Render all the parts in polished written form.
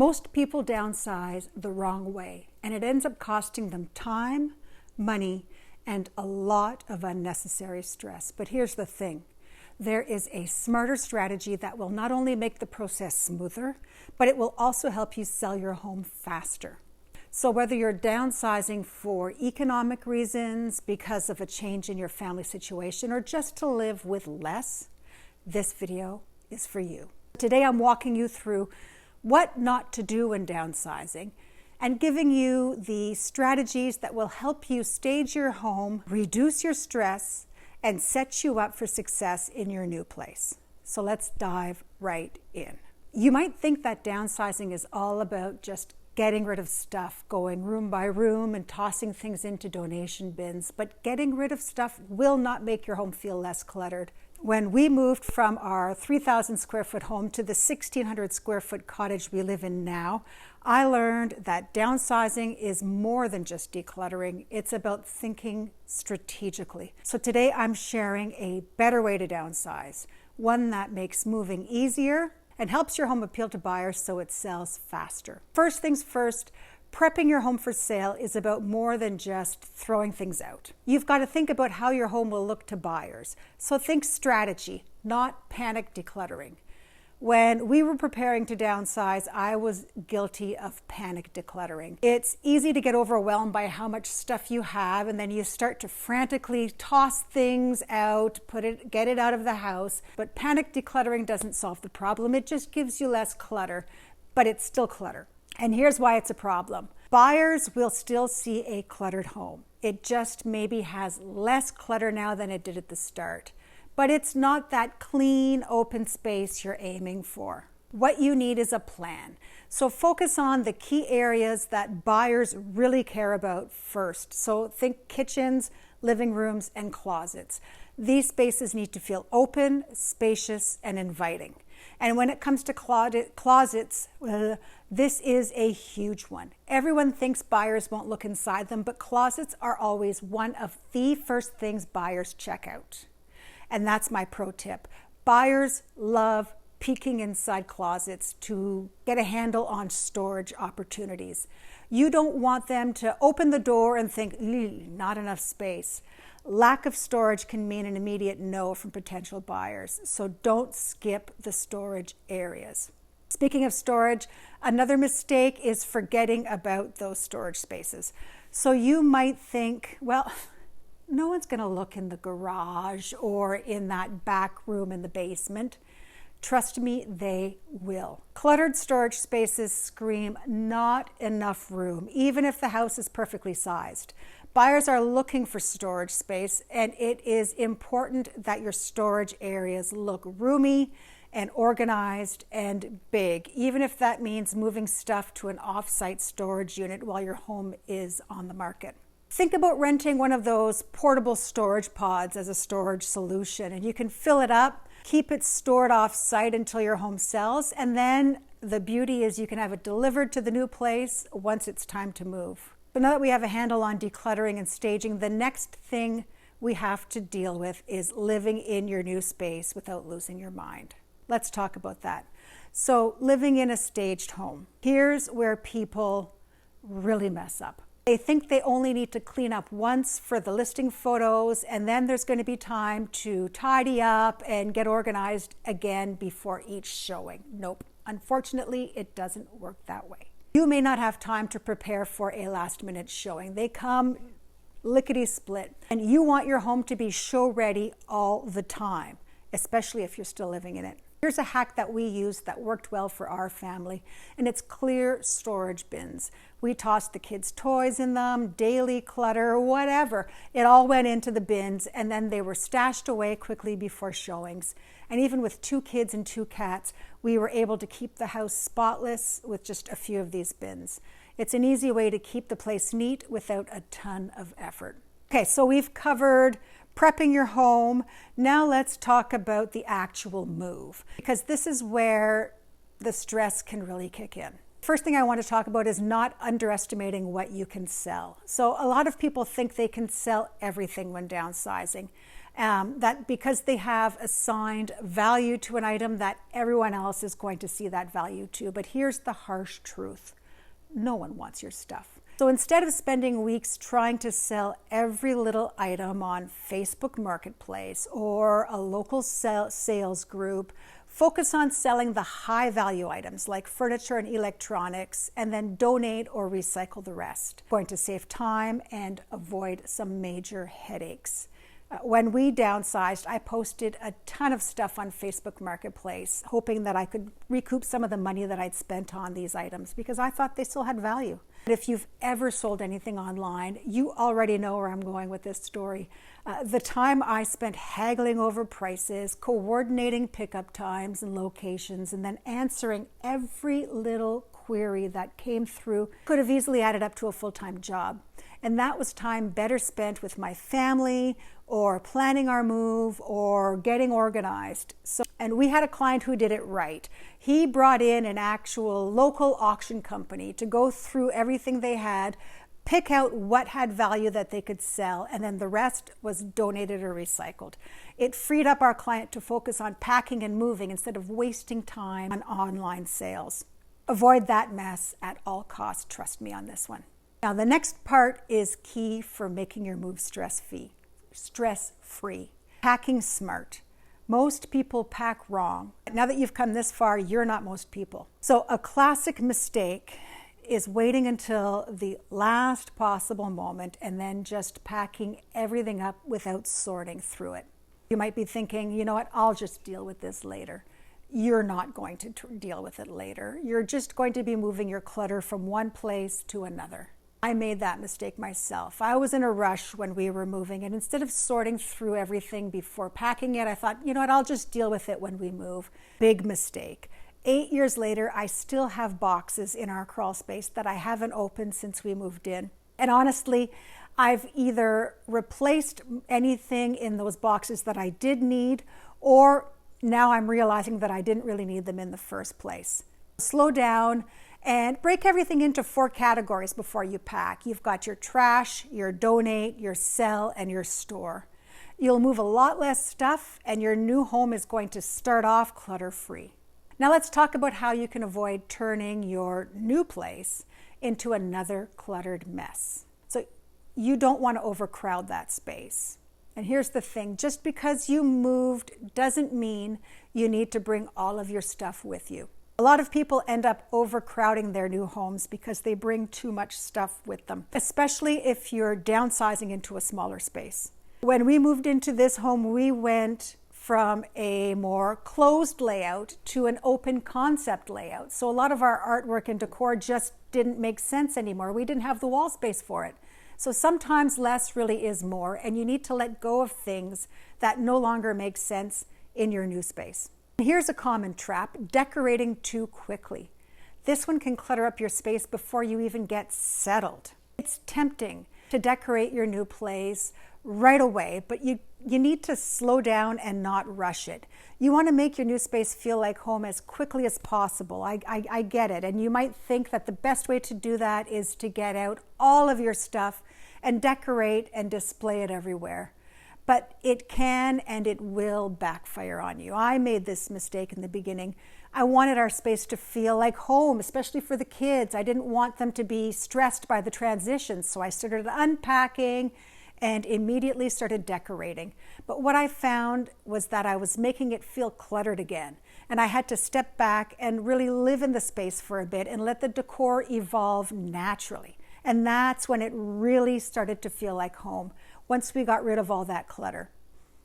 Most people downsize the wrong way, and it ends up costing them time, money, and a lot of unnecessary stress. But here's the thing. There is a smarter strategy that will not only make the process smoother, but it will also help you sell your home faster. So whether you're downsizing for economic reasons, because of a change in your family situation, or just to live with less, this video is for you. Today I'm walking you through what not to do when downsizing and giving you the strategies that will help you stage your home, reduce your stress, and set you up for success in your new place. So let's dive right in. You might think that downsizing is all about just getting rid of stuff, going room by room and tossing things into donation bins, but getting rid of stuff will not make your home feel less cluttered. When we moved from our 3,000 square foot home to the 1,600 square foot cottage we live in now, I learned that downsizing is more than just decluttering. It's about thinking strategically. So today I'm sharing a better way to downsize, one that makes moving easier and helps your home appeal to buyers so it sells faster. First things first, prepping your home for sale is about more than just throwing things out. You've got to think about how your home will look to buyers. So think strategy, not panic decluttering. When we were preparing to downsize, I was guilty of panic decluttering. It's easy to get overwhelmed by how much stuff you have, and then you start to frantically toss things out, get it out of the house. But panic decluttering doesn't solve the problem. It just gives you less clutter, but it's still clutter. And here's why it's a problem. Buyers will still see a cluttered home. It just maybe has less clutter now than it did at the start. But it's not that clean, open space you're aiming for. What you need is a plan. So focus on the key areas that buyers really care about first. So think kitchens, living rooms, and closets. These spaces need to feel open, spacious, and inviting. And when it comes to closets, this is a huge one. Everyone thinks buyers won't look inside them, but closets are always one of the first things buyers check out. And that's my pro tip. Buyers love peeking inside closets to get a handle on storage opportunities. You don't want them to open the door and think, not enough space. Lack of storage can mean an immediate no from potential buyers, so don't skip the storage areas. Speaking of storage, another mistake is forgetting about those storage spaces. So you might think, well, no one's going to look in the garage or in that back room in the basement. Trust me, they will. Cluttered storage spaces scream not enough room, even if the house is perfectly sized. Buyers are looking for storage space, and it is important that your storage areas look roomy and organized and big, even if that means moving stuff to an off-site storage unit while your home is on the market. Think about renting one of those portable storage pods as a storage solution, and you can fill it up, keep it stored off-site until your home sells, and then the beauty is you can have it delivered to the new place once it's time to move. But now that we have a handle on decluttering and staging, the next thing we have to deal with is living in your new space without losing your mind. Let's talk about that. So living in a staged home. Here's where people really mess up. They think they only need to clean up once for the listing photos, and then there's going to be time to tidy up and get organized again before each showing. Nope. Unfortunately, it doesn't work that way. You may not have time to prepare for a last-minute showing. They come lickety-split, and you want your home to be show-ready all the time, especially if you're still living in it. Here's a hack that we used that worked well for our family, and it's clear storage bins. We tossed the kids' toys in them, daily clutter, whatever. It all went into the bins, and then they were stashed away quickly before showings. And even with 2 kids and 2 cats, we were able to keep the house spotless with just a few of these bins. It's an easy way to keep the place neat without a ton of effort. Okay, so we've covered prepping your home. Now let's talk about the actual move, because this is where the stress can really kick in. First thing I want to talk about is not underestimating what you can sell. So a lot of people think they can sell everything when downsizing. that because they have assigned value to an item, that everyone else is going to see that value too. But here's the harsh truth. No one wants your stuff. So instead of spending weeks trying to sell every little item on Facebook Marketplace or a local sales group, focus on selling the high value items like furniture and electronics, and then donate or recycle the rest. Going to save time and avoid some major headaches. When we downsized, I posted a ton of stuff on Facebook Marketplace, hoping that I could recoup some of the money that I'd spent on these items because I thought they still had value. If you've ever sold anything online, you already know where I'm going with this story. The time I spent haggling over prices, coordinating pickup times and locations, and then answering every little query that came through could have easily added up to a full-time job. And that was time better spent with my family or planning our move or getting organized. And we had a client who did it right. He brought in an actual local auction company to go through everything they had, pick out what had value that they could sell, and then the rest was donated or recycled. It freed up our client to focus on packing and moving instead of wasting time on online sales. Avoid that mess at all costs, trust me on this one. Now, the next part is key for making your move stress-free. Packing smart. Most people pack wrong. Now that you've come this far, you're not most people. So a classic mistake is waiting until the last possible moment and then just packing everything up without sorting through it. You might be thinking, you know what, I'll just deal with this later. You're not going to deal with it later. You're just going to be moving your clutter from one place to another. I made that mistake myself. I was in a rush when we were moving, and instead of sorting through everything before packing it, I thought, you know what, I'll just deal with it when we move. Big mistake. 8 years later, I still have boxes in our crawl space that I haven't opened since we moved in. And honestly, I've either replaced anything in those boxes that I did need, or now I'm realizing that I didn't really need them in the first place. Slow down and break everything into 4 categories before you pack. You've got your trash, your donate, your sell, and your store. You'll move a lot less stuff, and your new home is going to start off clutter-free. Now let's talk about how you can avoid turning your new place into another cluttered mess. So you don't want to overcrowd that space. And here's the thing, just because you moved doesn't mean you need to bring all of your stuff with you. A lot of people end up overcrowding their new homes because they bring too much stuff with them, especially if you're downsizing into a smaller space. When we moved into this home, we went from a more closed layout to an open concept layout. So a lot of our artwork and decor just didn't make sense anymore. We didn't have the wall space for it. So sometimes less really is more, and you need to let go of things that no longer make sense in your new space. Here's a common trap, decorating too quickly. This one can clutter up your space before you even get settled. It's tempting to decorate your new place right away, but you need to slow down and not rush it. You want to make your new space feel like home as quickly as possible. I get it, and you might think that the best way to do that is to get out all of your stuff and decorate and display it everywhere. But it can and it will backfire on you. I made this mistake in the beginning. I wanted our space to feel like home, especially for the kids. I didn't want them to be stressed by the transitions, so I started unpacking and immediately started decorating. But what I found was that I was making it feel cluttered again, and I had to step back and really live in the space for a bit and let the decor evolve naturally. And that's when it really started to feel like home, once we got rid of all that clutter.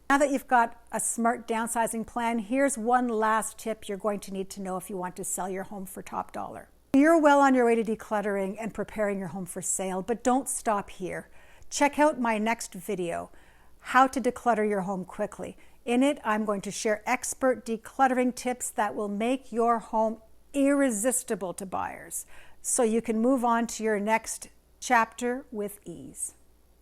Now that you've got a smart downsizing plan, here's one last tip you're going to need to know if you want to sell your home for top dollar. You're well on your way to decluttering and preparing your home for sale, but don't stop here. Check out my next video, How to Declutter Your Home Quickly. In it, I'm going to share expert decluttering tips that will make your home irresistible to buyers, so you can move on to your next chapter with ease.